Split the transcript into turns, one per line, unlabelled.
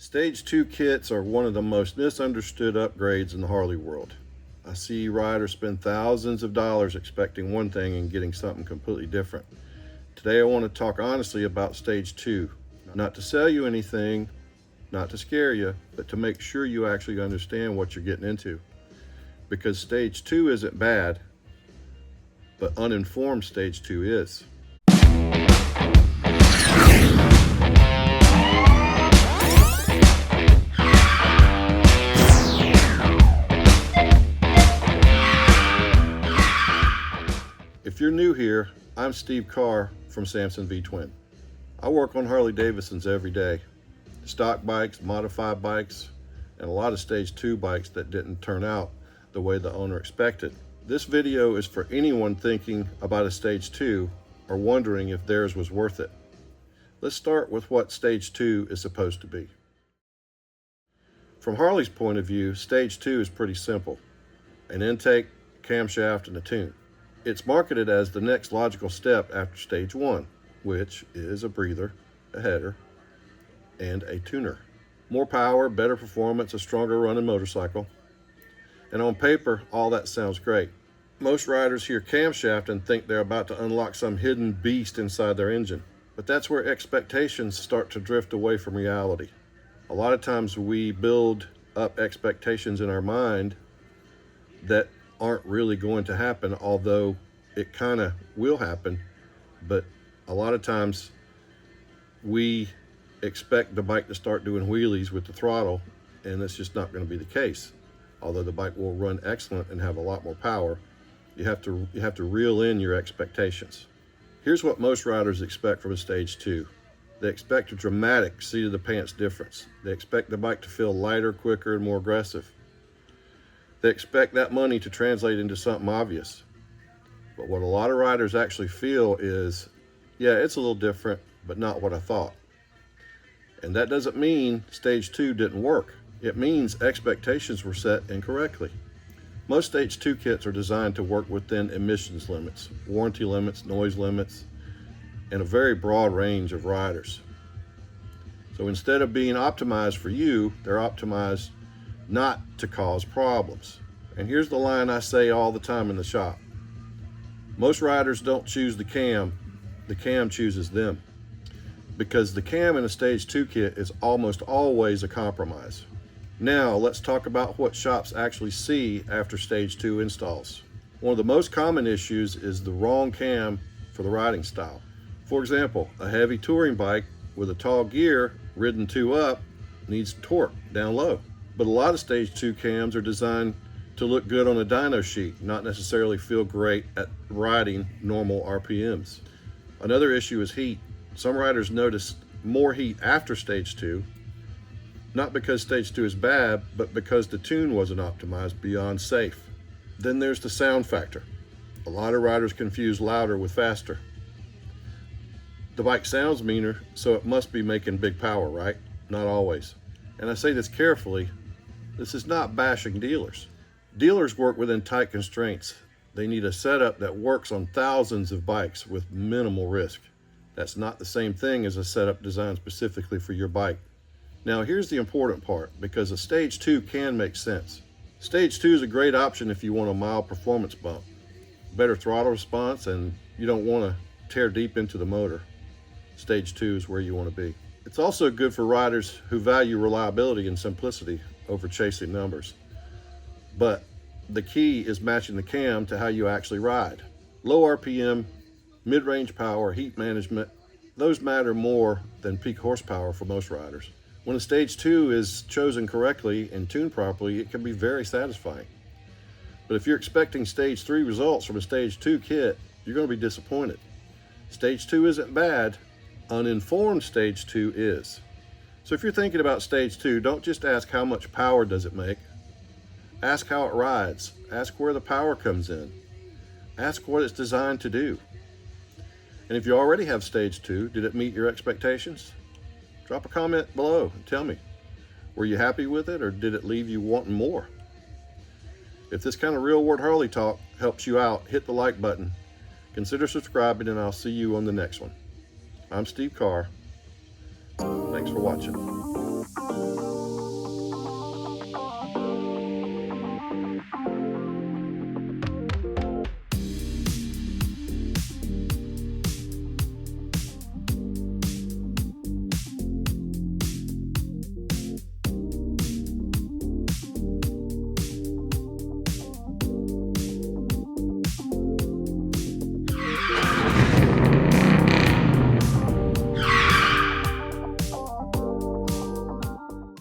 Stage 2 kits are one of the most misunderstood upgrades in the Harley world. I see riders spend thousands of dollars expecting one thing and getting something completely different. Today I want to talk honestly about Stage 2. Not to sell you anything, not to scare you, but to make sure you actually understand what you're getting into. Because Stage 2 isn't bad, but uninformed Stage 2 is. If you're new here, I'm Steve Carr from Samson V-Twin. I work on Harley-Davidsons every day. Stock bikes, modified bikes, and a lot of Stage 2 bikes that didn't turn out the way the owner expected. This video is for anyone thinking about a Stage 2 or wondering if theirs was worth it. Let's start with what Stage 2 is supposed to be. From Harley's point of view, Stage 2 is pretty simple. An intake, camshaft, and a tune. It's marketed as the next logical step after Stage 1, which is a breather, a header, and a tuner. More power, better performance, a stronger running motorcycle. And on paper, all that sounds great. Most riders hear camshaft and think they're about to unlock some hidden beast inside their engine. But that's where expectations start to drift away from reality. A lot of times we build up expectations in our mind that aren't really going to happen, although it kind of will happen. But a lot of times we expect the bike to start doing wheelies with the throttle, and that's just not going to be the case. Although the bike will run excellent and have a lot more power, you have to reel in your expectations. Here's what most riders expect from a Stage 2. They expect a dramatic seat of the pants difference. They expect the bike to feel lighter, quicker, and more aggressive. They expect that money to translate into something obvious. But what a lot of riders actually feel is, yeah, it's a little different, but not what I thought. And that doesn't mean Stage 2 didn't work. It means expectations were set incorrectly. Most Stage 2 kits are designed to work within emissions limits, warranty limits, noise limits, and a very broad range of riders. So instead of being optimized for you, they're optimized not to cause problems. And here's the line I say all the time in the shop. Most riders don't choose the cam chooses them. Because the cam in a Stage 2 kit is almost always a compromise. Now let's talk about what shops actually see after Stage 2 installs. One of the most common issues is the wrong cam for the riding style. For example, a heavy touring bike with a tall gear ridden 2 up needs torque down low. But a lot of Stage 2 cams are designed to look good on a dyno sheet, not necessarily feel great at riding normal RPMs. Another issue is heat. Some riders notice more heat after Stage 2, not because Stage 2 is bad, but because the tune wasn't optimized beyond safe. Then there's the sound factor. A lot of riders confuse louder with faster. The bike sounds meaner, so it must be making big power, right? Not always. And I say this carefully. This is not bashing dealers. Dealers work within tight constraints. They need a setup that works on thousands of bikes with minimal risk. That's not the same thing as a setup designed specifically for your bike. Now here's the important part, because a Stage 2 can make sense. Stage 2 is a great option if you want a mild performance bump, better throttle response, and you don't want to tear deep into the motor. Stage 2 is where you want to be. It's also good for riders who value reliability and simplicity over chasing numbers. But the key is matching the cam to how you actually ride. Low RPM, mid-range power, heat management, those matter more than peak horsepower for most riders. When a Stage 2 is chosen correctly and tuned properly, it can be very satisfying. But if you're expecting Stage 3 results from a Stage 2 kit, you're going to be disappointed. Stage 2 isn't bad, uninformed Stage 2 is. So if you're thinking about Stage 2, don't just ask how much power does it make. Ask how it rides. Ask where the power comes in. Ask what it's designed to do. And if you already have Stage 2, did it meet your expectations? Drop a comment below and tell me. Were you happy with it, or did it leave you wanting more? If this kind of real world Harley talk helps you out, hit the like button. Consider subscribing, and I'll see you on the next one. I'm Steve Carr. Thanks for watching.